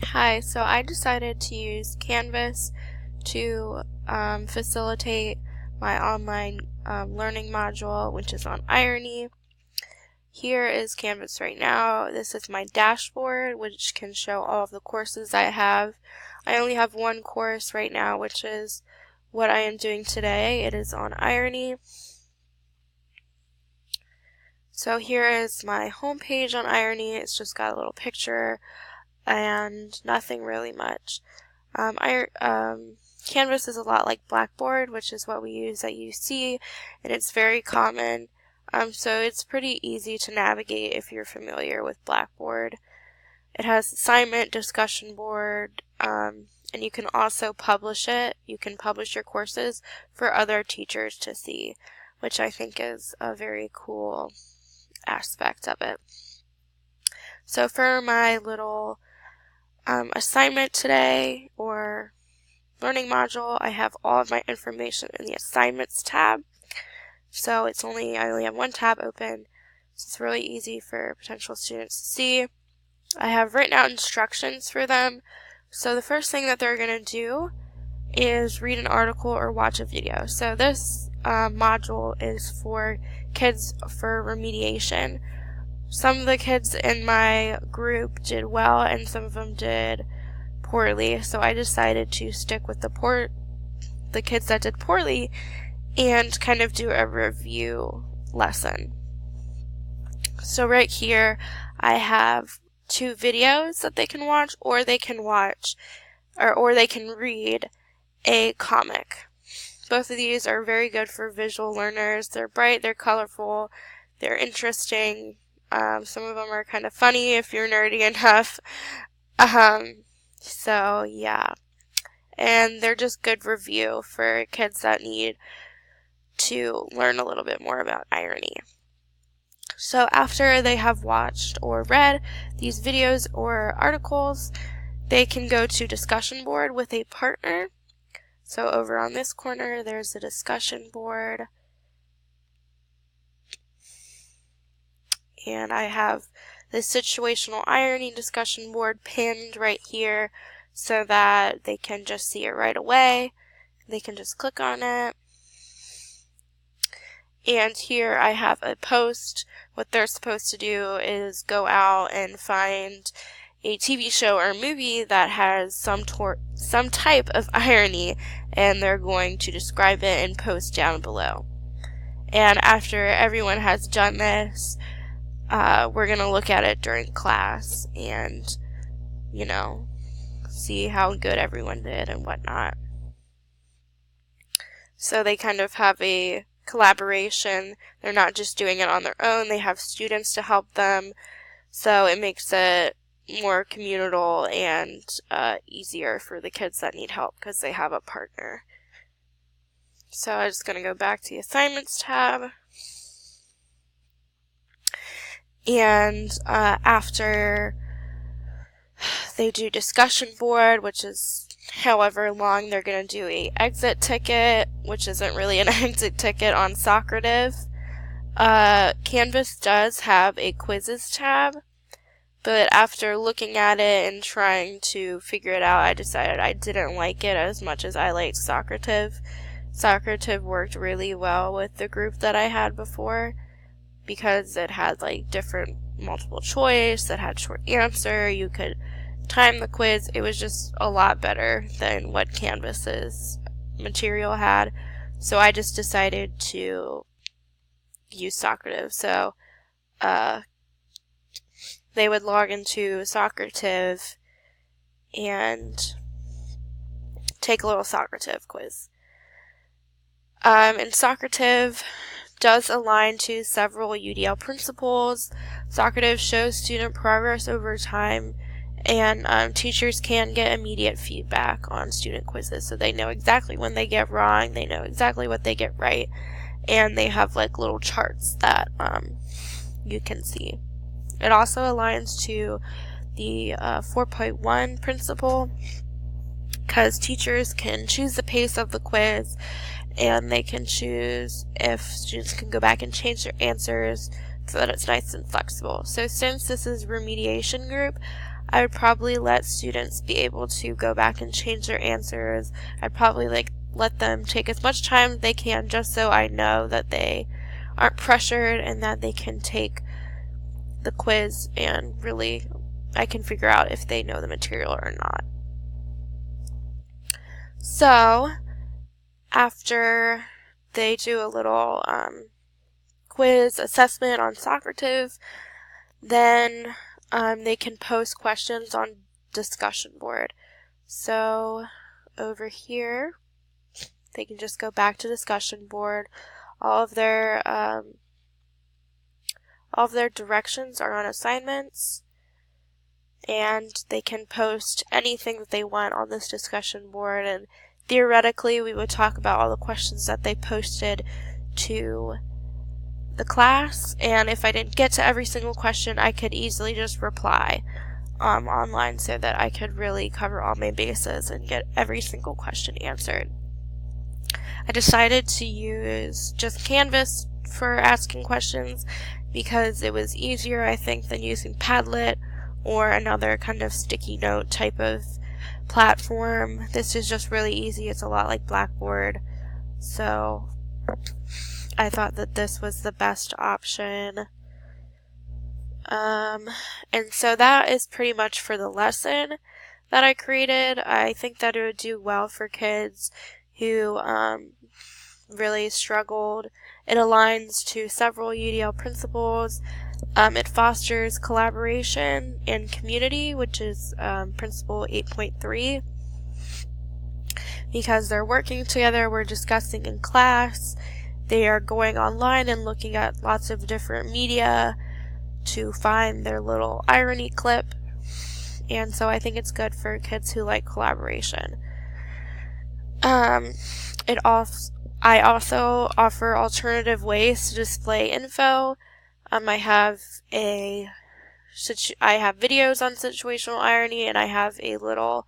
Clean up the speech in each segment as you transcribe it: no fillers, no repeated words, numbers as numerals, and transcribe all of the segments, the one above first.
Hi, so I decided to use Canvas to facilitate my online learning module, which is on irony. Here is Canvas right now. This is my dashboard, which can show all of the courses I have. I only have one course right now, which is what I am doing today. It is on irony. So here is my home page on irony. It's just got a little picture and nothing really much. Canvas is a lot like Blackboard, which is what we use at UC, and it's very common. So it's pretty easy to navigate if you're familiar with Blackboard. It has assignment, discussion board, and you can also publish it. You can publish your courses for other teachers to see, which I think is a very cool aspect of it. So for my little assignment today or learning module, I have all of my information in the assignments tab. So I only have one tab open, so it's really easy for potential students to see. I have written out instructions for them. So the first thing that they're going to do is read an article or watch a video. So this module is for kids for remediation. Some of the kids in my group did well and some of them did poorly, so I decided to stick with the kids that did poorly and kind of do a review lesson. So right here I have two videos that they can watch, or they can watch or they can read a comic. Both of these are very good for visual learners. They're bright, they're colorful, they're interesting. Some of them are kind of funny if you're nerdy enough. So yeah. And they're just good review for kids that need to learn a little bit more about irony. So after they have watched or read these videos or articles, they can go to discussion board with a partner. So over on this corner, there's a discussion board. And I have the situational irony discussion board pinned right here so that they can just see it right away. They can just click on it. And here I have a post. What they're supposed to do is go out and find a TV show or movie that has some type of irony, and they're going to describe it and post down below. And after everyone has done this, we're going to look at it during class and, see how good everyone did and whatnot. So they kind of have a collaboration. They're not just doing it on their own. They have students to help them. So it makes it more communal and easier for the kids that need help because they have a partner. So I'm just going to go back to the assignments tab. And after they do discussion board, which is however long, they're going to do a exit ticket, which isn't really an exit ticket on Socrative. Canvas does have a quizzes tab, but after looking at it and trying to figure it out, I decided I didn't like it as much as I liked Socrative. Socrative worked really well with the group that I had before, because it had different multiple choice, it had short answer, you could time the quiz. It was just a lot better than what Canvas's material had. So I just decided to use Socrative. So they would log into Socrative and take a little Socrative quiz. And Socrative does align to several UDL principles. Socrative shows student progress over time, and teachers can get immediate feedback on student quizzes, so they know exactly when they get wrong, they know exactly what they get right, and they have little charts that you can see. It also aligns to the 4.1 principle, because teachers can choose the pace of the quiz, and they can choose if students can go back and change their answers so that it's nice and flexible. So since this is remediation group, I would probably let students be able to go back and change their answers. I'd probably let them take as much time as they can, just so I know that they aren't pressured and that they can take the quiz and really I can figure out if they know the material or not. So after they do a little quiz assessment on Socrative, then they can post questions on discussion board. So over here, they can just go back to discussion board. All of their directions are on assignments, and they can post anything that they want on this discussion board, and theoretically we would talk about all the questions that they posted to the class, and if I didn't get to every single question, I could easily just reply online so that I could really cover all my bases and get every single question answered. I decided to use just Canvas for asking questions because it was easier, I think, than using Padlet or another kind of sticky note type of platform. This is just really easy. It's a lot like Blackboard. So I thought that this was the best option. And so that is pretty much for the lesson that I created. I think that it would do well for kids who really struggled. It aligns to several UDL principles. It fosters collaboration and community, which is principle 8.3. Because they're working together, we're discussing in class, they are going online and looking at lots of different media to find their little irony clip. And so I think it's good for kids who like collaboration. I also offer alternative ways to display info. I have videos on situational irony, and I have a little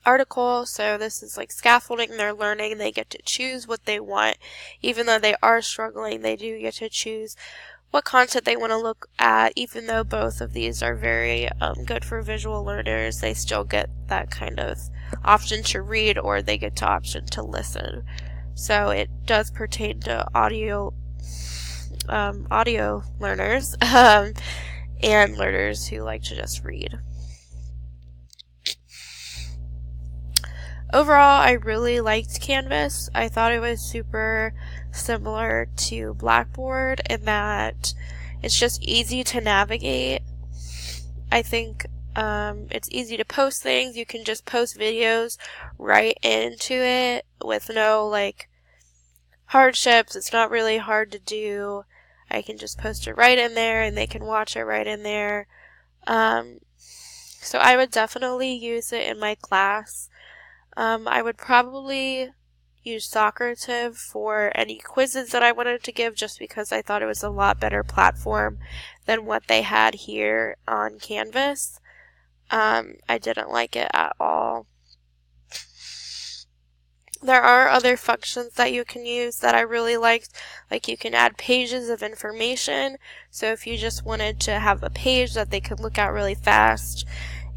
article. So this is like scaffolding their learning. They get to choose what they want. Even though they are struggling, they do get to choose what content they want to look at. Even though both of these are very good for visual learners, they still get that kind of option to read, or they get the option to listen. So it does pertain to audio learners and learners who like to just read. Overall, I really liked Canvas. I thought it was super similar to Blackboard in that it's just easy to navigate. I think it's easy to post things. You can just post videos right into it with no hardships. It's not really hard to do. I can just post it right in there and they can watch it right in there. So I would definitely use it in my class. I would probably use Socrative for any quizzes that I wanted to give, just because I thought it was a lot better platform than what they had here on Canvas. I didn't like it at all. There are other functions that you can use that I really liked. Like you can add pages of information. So if you just wanted to have a page that they could look at really fast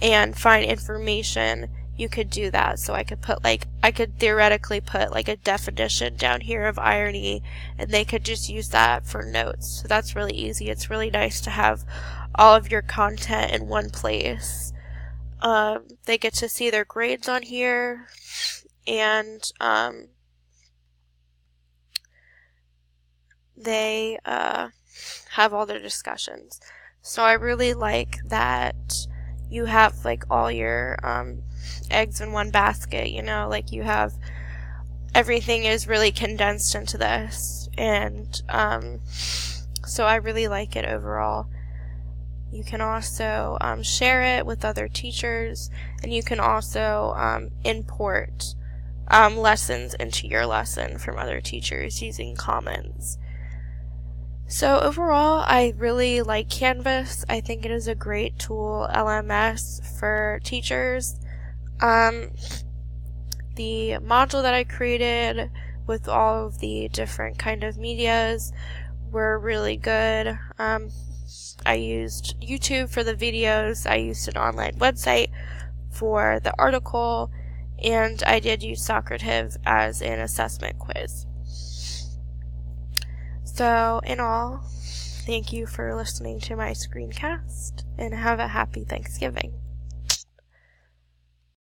and find information, you could do that. So I could theoretically put a definition down here of irony, and they could just use that for notes. So that's really easy. It's really nice to have all of your content in one place. They get to see their grades on here, and they have all their discussions. So I really like that you have all your eggs in one basket, you have everything is really condensed into this, and so I really like it overall. You can also share it with other teachers, and you can also import lessons into your lesson from other teachers using Commons. So overall, I really like Canvas. I think it is a great tool, LMS, for teachers. The module that I created with all of the different kind of medias were really good. I used YouTube for the videos, I used an online website for the article, and I did use Socrative as an assessment quiz. So, in all, thank you for listening to my screencast, and have a happy Thanksgiving.